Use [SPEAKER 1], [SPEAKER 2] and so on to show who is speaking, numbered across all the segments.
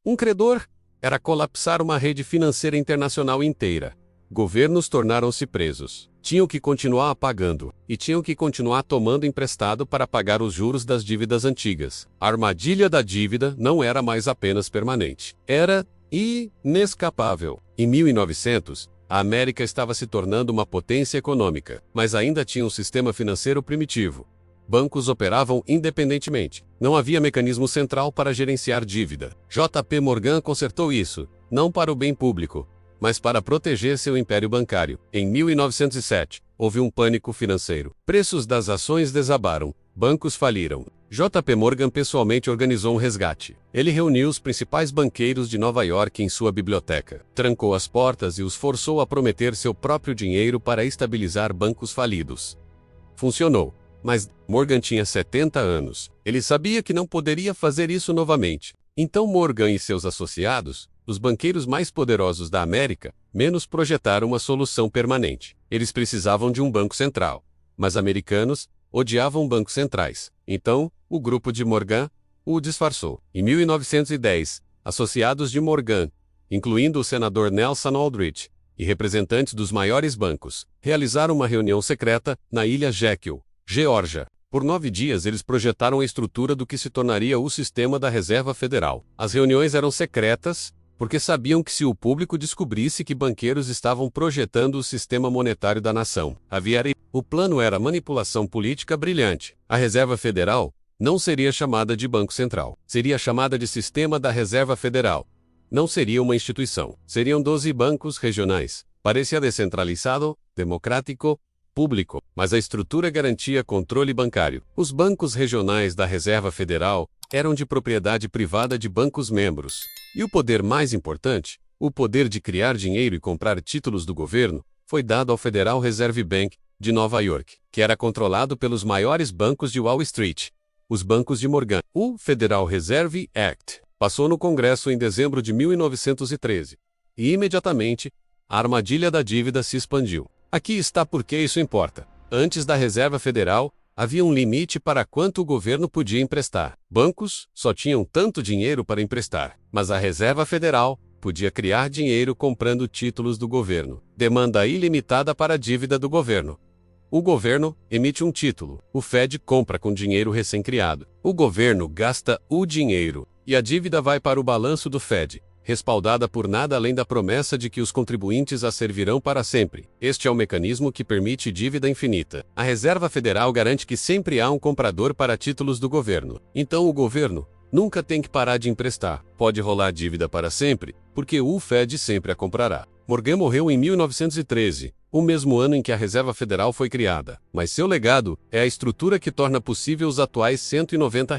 [SPEAKER 1] Um credor era colapsar uma rede financeira internacional inteira. Governos tornaram-se presos. Tinham que continuar pagando, e tinham que continuar tomando emprestado para pagar os juros das dívidas antigas. A armadilha da dívida não era mais apenas permanente. Era inescapável. Em 1900, a América estava se tornando uma potência econômica, mas ainda tinha um sistema financeiro primitivo. Bancos operavam independentemente. Não havia mecanismo central para gerenciar dívida. JP Morgan consertou isso, não para o bem público, mas para proteger seu império bancário. Em 1907, houve um pânico financeiro. Preços das ações desabaram. Bancos faliram. JP Morgan pessoalmente organizou um resgate. Ele reuniu os principais banqueiros de Nova York em sua biblioteca, trancou as portas e os forçou a prometer seu próprio dinheiro para estabilizar bancos falidos. Funcionou. Mas Morgan tinha 70 anos. Ele sabia que não poderia fazer isso novamente. Então Morgan e seus associados, os banqueiros mais poderosos da América, menos projetaram uma solução permanente. Eles precisavam de um banco central. Mas americanos odiavam bancos centrais. Então, o grupo de Morgan o disfarçou. Em 1910, associados de Morgan, incluindo o senador Nelson Aldrich e representantes dos maiores bancos, realizaram uma reunião secreta na ilha Jekyll, Geórgia. Por 9 dias eles projetaram a estrutura do que se tornaria o sistema da Reserva Federal. As reuniões eram secretas, porque sabiam que se o público descobrisse que banqueiros estavam projetando o sistema monetário da nação, o plano era manipulação política brilhante. A Reserva Federal não seria chamada de Banco Central. Seria chamada de Sistema da Reserva Federal. Não seria uma instituição. Seriam 12 bancos regionais. Parecia descentralizado, democrático, público, mas a estrutura garantia controle bancário. Os bancos regionais da Reserva Federal eram de propriedade privada de bancos membros. E o poder mais importante, o poder de criar dinheiro e comprar títulos do governo, foi dado ao Federal Reserve Bank de Nova York, que era controlado pelos maiores bancos de Wall Street, os bancos de Morgan. O Federal Reserve Act passou no Congresso em dezembro de 1913, e imediatamente, a armadilha da dívida se expandiu. Aqui está por que isso importa. Antes da Reserva Federal, havia um limite para quanto o governo podia emprestar. Bancos só tinham tanto dinheiro para emprestar, mas a Reserva Federal podia criar dinheiro comprando títulos do governo. Demanda ilimitada para a dívida do governo. O governo emite um título. O Fed compra com dinheiro recém-criado. O governo gasta o dinheiro e a dívida vai para o balanço do Fed, respaldada por nada além da promessa de que os contribuintes a servirão para sempre. Este é o mecanismo que permite dívida infinita. A Reserva Federal garante que sempre há um comprador para títulos do governo. Então o governo nunca tem que parar de emprestar. Pode rolar dívida para sempre, porque o Fed sempre a comprará. Morgan morreu em 1913, o mesmo ano em que a Reserva Federal foi criada. Mas seu legado é a estrutura que torna possível os atuais R$ 190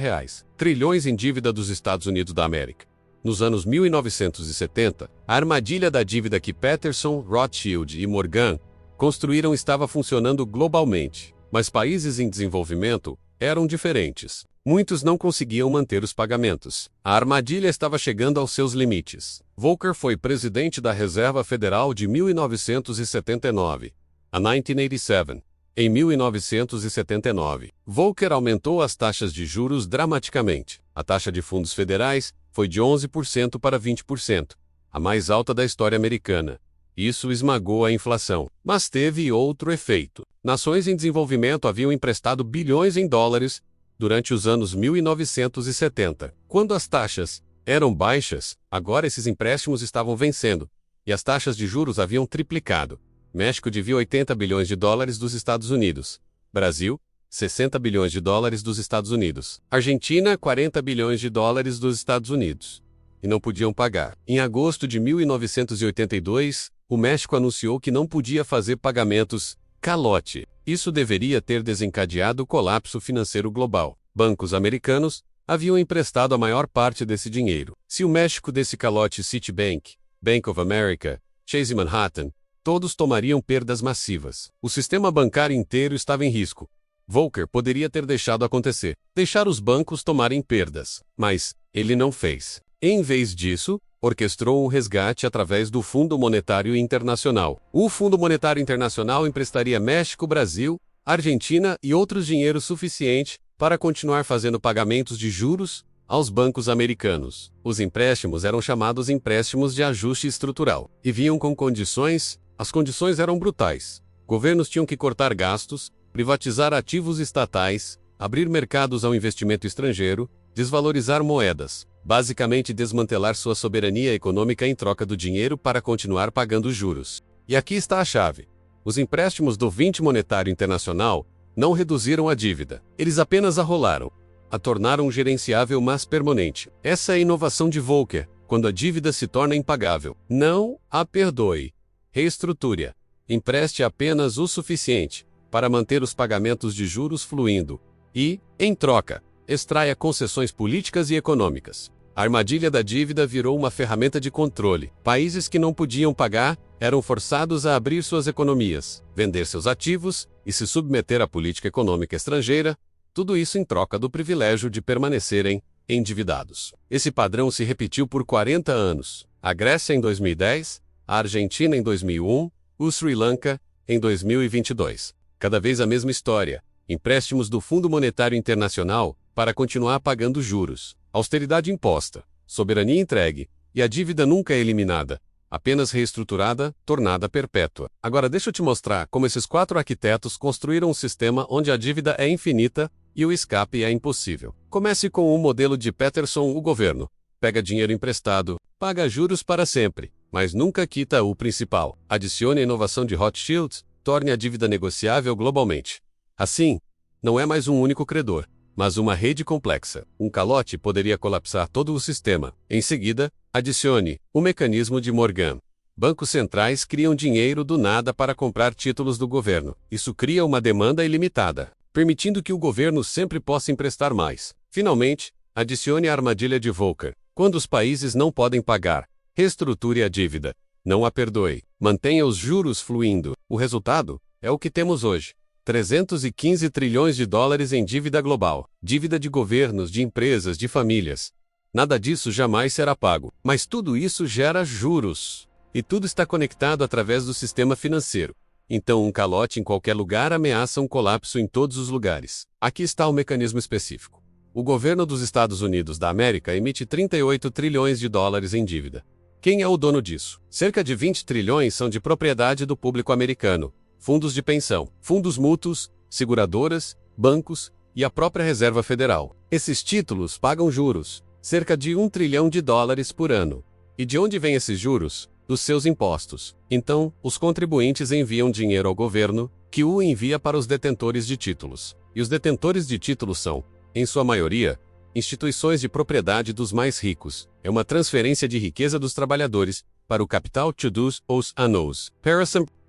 [SPEAKER 1] trilhões em dívida dos Estados Unidos da América. Nos anos 1970, a armadilha da dívida que Peterson, Rothschild e Morgan construíram estava funcionando globalmente, mas países em desenvolvimento eram diferentes. Muitos não conseguiam manter os pagamentos. A armadilha estava chegando aos seus limites. Volcker foi presidente da Reserva Federal de 1979 a 1987. Em 1979, Volcker aumentou as taxas de juros dramaticamente. A taxa de fundos federais foi de 11% para 20%, a mais alta da história americana. Isso esmagou a inflação. Mas teve outro efeito. Nações em desenvolvimento haviam emprestado bilhões em dólares durante os anos 1970. Quando as taxas eram baixas, agora esses empréstimos estavam vencendo, e as taxas de juros haviam triplicado. México devia 80 bilhões de dólares dos Estados Unidos. Brasil, 60 bilhões de dólares dos Estados Unidos. Argentina, 40 bilhões de dólares dos Estados Unidos. E não podiam pagar. Em agosto de 1982, o México anunciou que não podia fazer pagamentos. Calote. Isso deveria ter desencadeado o colapso financeiro global. Bancos americanos haviam emprestado a maior parte desse dinheiro. Se o México desse calote Citibank, Bank of America, Chase Manhattan, todos tomariam perdas massivas. O sistema bancário inteiro estava em risco. Volcker poderia ter deixado acontecer, deixar os bancos tomarem perdas, mas ele não fez. Em vez disso, orquestrou um resgate através do Fundo Monetário Internacional. O Fundo Monetário Internacional emprestaria México, Brasil, Argentina e outros dinheiro suficiente para continuar fazendo pagamentos de juros aos bancos americanos. Os empréstimos eram chamados empréstimos de ajuste estrutural e vinham com condições. As condições eram brutais. Governos tinham que cortar gastos, privatizar ativos estatais, abrir mercados ao investimento estrangeiro, desvalorizar moedas, basicamente desmantelar sua soberania econômica em troca do dinheiro para continuar pagando juros. E aqui está a chave. Os empréstimos do VNT Monetário Internacional não reduziram a dívida. Eles apenas a rolaram. A tornaram gerenciável mas permanente. Essa é a inovação de Volcker, quando a dívida se torna impagável. Não a perdoe. Reestruture. Empreste apenas o suficiente para manter os pagamentos de juros fluindo. E, em troca, extraia concessões políticas e econômicas. A armadilha da dívida virou uma ferramenta de controle. Países que não podiam pagar eram forçados a abrir suas economias, vender seus ativos e se submeter à política econômica estrangeira, tudo isso em troca do privilégio de permanecerem endividados. Esse padrão se repetiu por 40 anos. A Grécia em 2010, a Argentina em 2001, o Sri Lanka em 2022. Cada vez a mesma história. Empréstimos do Fundo Monetário Internacional para continuar pagando juros. Austeridade imposta, soberania entregue, e a dívida nunca é eliminada, apenas reestruturada, tornada perpétua. Agora deixa eu te mostrar como esses 4 arquitetos construíram um sistema onde a dívida é infinita e o escape é impossível. Comece com o modelo de Peterson. O governo pega dinheiro emprestado, paga juros para sempre, mas nunca quita o principal. Adicione a inovação de Rothschild, torne a dívida negociável globalmente. Assim, não é mais um único credor, mas uma rede complexa. Um calote poderia colapsar todo o sistema. Em seguida, adicione o mecanismo de Morgan. Bancos centrais criam dinheiro do nada para comprar títulos do governo. Isso cria uma demanda ilimitada, permitindo que o governo sempre possa emprestar mais. Finalmente, adicione a armadilha de Volcker. Quando os países não podem pagar, reestruture a dívida. Não a perdoe. Mantenha os juros fluindo. O resultado é o que temos hoje. 315 trilhões de dólares em dívida global, dívida de governos, de empresas, de famílias. Nada disso jamais será pago, mas tudo isso gera juros. E tudo está conectado através do sistema financeiro. Então um calote em qualquer lugar ameaça um colapso em todos os lugares. Aqui está o mecanismo específico. O governo dos Estados Unidos da América emite 38 trilhões de dólares em dívida. Quem é o dono disso? Cerca de 20 trilhões são de propriedade do público americano. Fundos de pensão, fundos mútuos, seguradoras, bancos e a própria Reserva Federal. Esses títulos pagam juros, cerca de 1 trilhão de dólares por ano. E de onde vêm esses juros? Dos seus impostos. Então, os contribuintes enviam dinheiro ao governo, que o envia para os detentores de títulos. E os detentores de títulos são, em sua maioria, instituições de propriedade dos mais ricos. É uma transferência de riqueza dos trabalhadores para o capital dos os anos.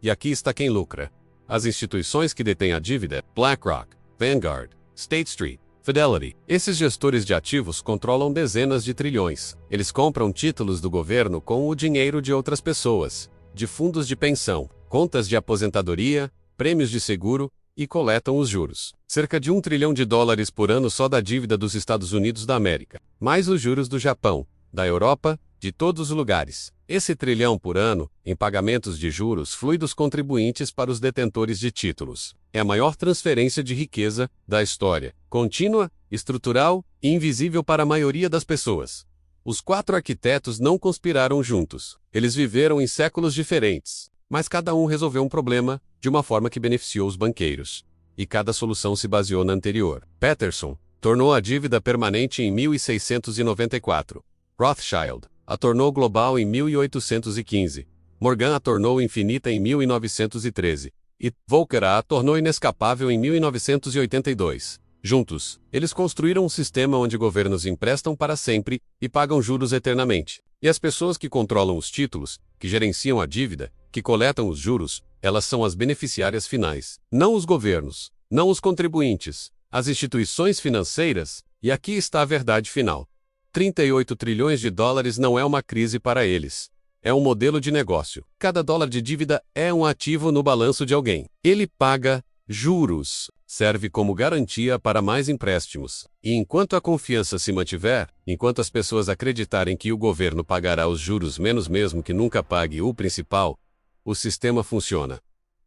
[SPEAKER 1] E aqui está quem lucra. As instituições que detêm a dívida, BlackRock, Vanguard, State Street, Fidelity. Esses gestores de ativos controlam dezenas de trilhões. Eles compram títulos do governo com o dinheiro de outras pessoas, de fundos de pensão, contas de aposentadoria, prêmios de seguro, e coletam os juros. Cerca de 1 trilhão de dólares por ano só da dívida dos Estados Unidos da América. Mais os juros do Japão, da Europa, de todos os lugares. Esse trilhão por ano, em pagamentos de juros, flui dos contribuintes para os detentores de títulos. É a maior transferência de riqueza da história. Contínua, estrutural e invisível para a maioria das pessoas. Os 4 arquitetos não conspiraram juntos. Eles viveram em séculos diferentes. Mas cada um resolveu um problema de uma forma que beneficiou os banqueiros. E cada solução se baseou na anterior. Peterson tornou a dívida permanente em 1694. Rothschild a tornou global em 1815. Morgan a tornou infinita em 1913. E Volcker a tornou inescapável em 1982. Juntos, eles construíram um sistema onde governos emprestam para sempre e pagam juros eternamente. E as pessoas que controlam os títulos, que gerenciam a dívida, que coletam os juros, elas são as beneficiárias finais. Não os governos, não os contribuintes, as instituições financeiras, e aqui está a verdade final. 38 trilhões de dólares não é uma crise para eles. É um modelo de negócio. Cada dólar de dívida é um ativo no balanço de alguém. Ele paga juros, serve como garantia para mais empréstimos. E enquanto a confiança se mantiver, enquanto as pessoas acreditarem que o governo pagará os juros menos mesmo que nunca pague o principal, o sistema funciona.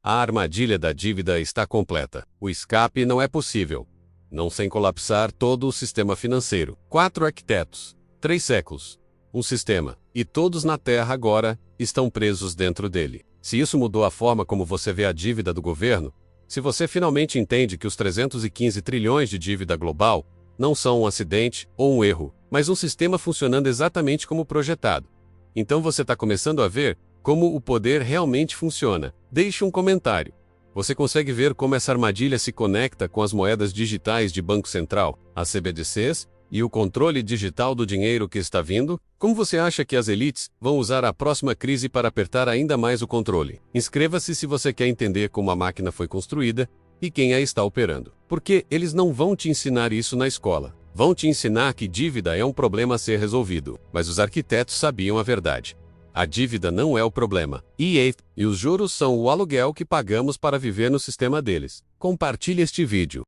[SPEAKER 1] A armadilha da dívida está completa. O escape não é possível. não sem colapsar todo o sistema financeiro. 4 arquitetos, 3 séculos, um sistema, e todos na Terra agora estão presos dentro dele. Se isso mudou a forma como você vê a dívida do governo, se você finalmente entende que os 315 trilhões de dívida global não são um acidente ou um erro, mas um sistema funcionando exatamente como projetado, então você está começando a ver como o poder realmente funciona. Deixe um comentário. Você consegue ver como essa armadilha se conecta com as moedas digitais de Banco Central, as CBDCs, e o controle digital do dinheiro que está vindo? Como você acha que as elites vão usar a próxima crise para apertar ainda mais o controle? Inscreva-se se você quer entender como a máquina foi construída e quem a está operando. Porque eles não vão te ensinar isso na escola. Vão te ensinar que dívida é um problema a ser resolvido. Mas os arquitetos sabiam a verdade. A dívida não é o problema. E os juros são o aluguel que pagamos para viver no sistema deles. Compartilhe este vídeo.